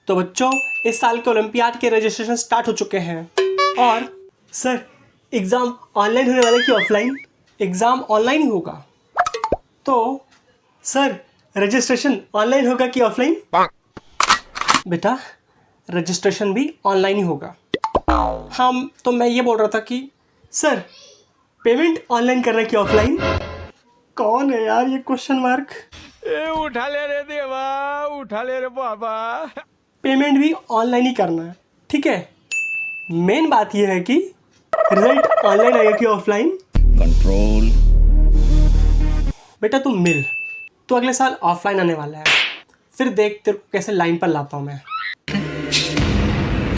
तो बच्चों, इस साल के ओलंपियाड के रजिस्ट्रेशन स्टार्ट हो चुके हैं। और सर, एग्ज़ाम ऑनलाइन होने वाला कि ऑफलाइन? एग्ज़ाम ऑनलाइन ही होगा। तो सर, रजिस्ट्रेशन ऑनलाइन होगा कि ऑफलाइन? बेटा, रजिस्ट्रेशन भी ऑनलाइन ही होगा। हाँ, तो मैं ये बोल रहा था कि सर, पेमेंट ऑनलाइन करना कि ऑफलाइन? कौन है यार ये क्वेश्चन मार्क? उठा ले रे देवा, उठा ले रे बाबा। पेमेंट भी ऑनलाइन ही करना है, ठीक है। मेन बात यह है कि रिजल्ट ऑनलाइन आएगा कि ऑफलाइन? कंट्रोल। बेटा तुम मिल, तो अगले साल ऑफलाइन आने वाला है। फिर देख तेरे को कैसे लाइन पर लाता हूँ मैं।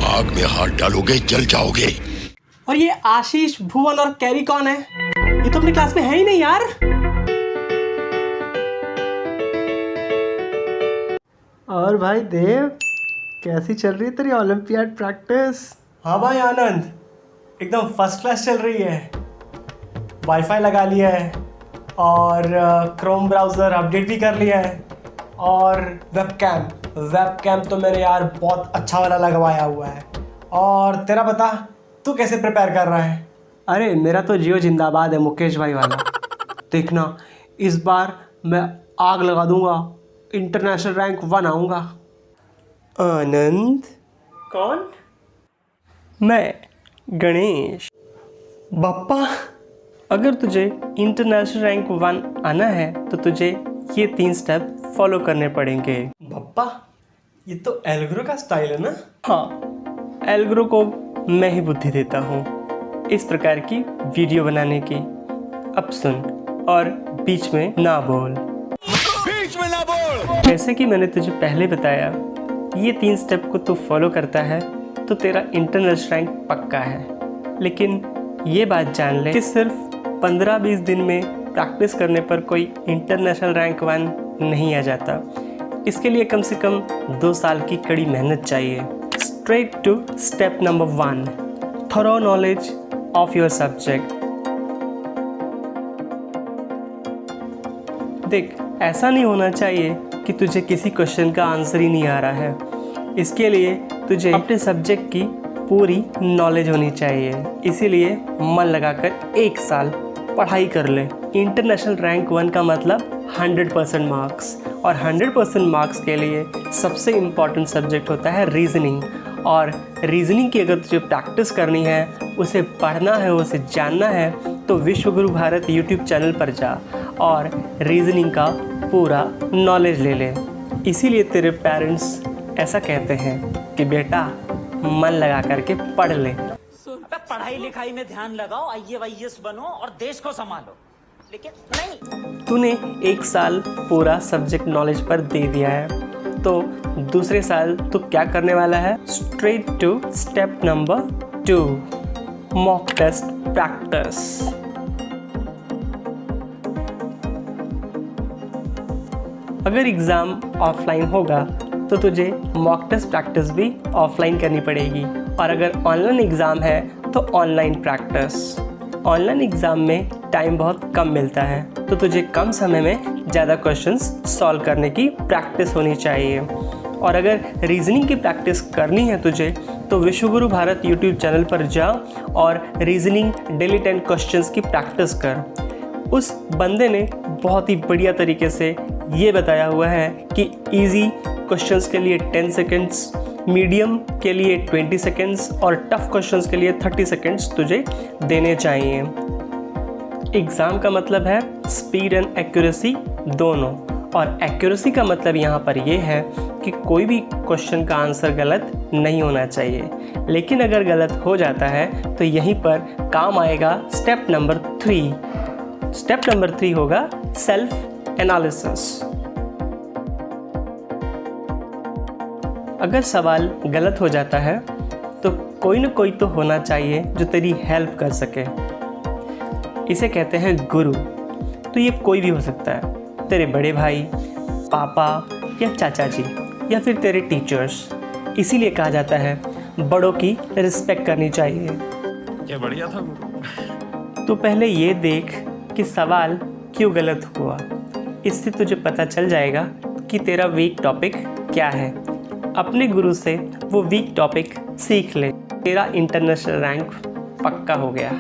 आग में हाथ डालोगे जल जाओगे। और ये आशीष, भुवन और कैरी कौन है? ये तो अपनी क्लास में है ही नहीं यार। और भाई देव, कैसी चल रही है तेरी ओलंपियाड प्रैक्टिस? हाँ भाई आनंद, एकदम फर्स्ट क्लास चल रही है। वाईफाई लगा लिया है और क्रोम ब्राउज़र अपडेट भी कर लिया है। और वेबकैम तो मैंने यार बहुत अच्छा वाला लगवाया हुआ है। और तेरा बता, तू कैसे प्रिपेयर कर रहा है? अरे मेरा तो जियो जिंदाबाद है, मुकेश भाई वाला। देखना, इस बार मैं आग लगा दूंगा, इंटरनेशनल रैंक 1 आऊँगा। आनंद? कौन? मैं गणेश। बप्पा, अगर तुझे इंटरनेशनल रैंक 1 आना है तो तुझे ये 3 स्टेप फॉलो करने पड़ेंगे। बप्पा, ये तो एल्ग्रो का स्टाइल है ना? हाँ, एल्ग्रो को मैं ही बुद्धि देता हूँ इस प्रकार की वीडियो बनाने की। अब सुन और बीच में ना बोल। जैसे कि मैंने तुझे पहले बताया, ये 3 स्टेप को तू फॉलो करता है तो तेरा इंटरनेशनल रैंक पक्का है। लेकिन ये बात जान ले कि सिर्फ 15-20 दिन में प्रैक्टिस करने पर कोई इंटरनेशनल रैंक 1 नहीं आ जाता। इसके लिए कम से कम 2 साल की कड़ी मेहनत चाहिए। Straight to step number 1, thorough knowledge of your subject. देख, ऐसा नहीं होना चाहिए कि तुझे किसी क्वेश्चन का आंसर ही नहीं आ रहा है। इसके लिए तुझे अपने सब्जेक्ट की पूरी नॉलेज होनी चाहिए। इसीलिए मन लगाकर 1 साल पढ़ाई कर ले। इंटरनेशनल रैंक 1 का मतलब 100% मार्क्स, और 100% मार्क्स के लिए सबसे इम्पॉर्टेंट सब्जेक्ट होता है रीजनिंग। और रीजनिंग की अगर तुझे प्रैक्टिस करनी है, उसे पढ़ना है, उसे जानना है, तो विश्वगुरु भारत यूट्यूब चैनल पर जा और रीजनिंग का पूरा नॉलेज ले ले। इसीलिए तेरे पेरेंट्स ऐसा कहते हैं कि बेटा मन लगा करके पढ़ ले। पढ़ाई लिखाई में ध्यान लगाओ, IAS बनो और देश को संभालो। लेकिन नहीं, तूने 1 साल पूरा सब्जेक्ट नॉलेज पर दे दिया है, तो दूसरे साल तू क्या करने वाला है? Straight to step number 2, mock test practice. अगर एग्ज़ाम ऑफलाइन होगा तो तुझे मॉक टेस्ट प्रैक्टिस भी ऑफलाइन करनी पड़ेगी। और अगर ऑनलाइन एग्ज़ाम है तो ऑनलाइन प्रैक्टिस। ऑनलाइन एग्ज़ाम में टाइम बहुत कम मिलता है, तो तुझे कम समय में ज़्यादा क्वेश्चंस सॉल्व करने की प्रैक्टिस होनी चाहिए। और अगर रीजनिंग की प्रैक्टिस करनी है तुझे, तो विश्वगुरु भारत यूट्यूब चैनल पर जा और रीजनिंग डेली 10 क्वेश्चंस की प्रैक्टिस कर। उस बंदे ने बहुत ही बढ़िया तरीके से ये बताया हुआ है कि इजी क्वेश्चंस के लिए 10 सेकेंड्स, मीडियम के लिए 20 सेकेंड्स और टफ क्वेश्चंस के लिए 30 सेकेंड्स तुझे देने चाहिए। एग्ज़ाम का मतलब है स्पीड एंड एक्यूरेसी दोनों। और एक्यूरेसी का मतलब यहाँ पर यह है कि कोई भी क्वेश्चन का आंसर गलत नहीं होना चाहिए। लेकिन अगर गलत हो जाता है तो यहीं पर काम आएगा स्टेप नंबर 3। स्टेप नंबर 3 होगा सेल्फ एनालिसिस। अगर सवाल गलत हो जाता है तो कोई न कोई तो होना चाहिए जो तेरी हेल्प कर सके। इसे कहते हैं गुरु। तो ये कोई भी हो सकता है, तेरे बड़े भाई, पापा या चाचा जी, या फिर तेरे टीचर्स। इसीलिए कहा जाता है बड़ों की रिस्पेक्ट करनी चाहिए। क्या बढ़िया था गुरु। तो पहले ये देख कि सवाल क्यों गलत हुआ। इससे तुझे पता चल जाएगा कि तेरा वीक टॉपिक क्या है। अपने गुरु से वो वीक टॉपिक सीख ले, तेरा इंटरनेशनल रैंक पक्का हो गया।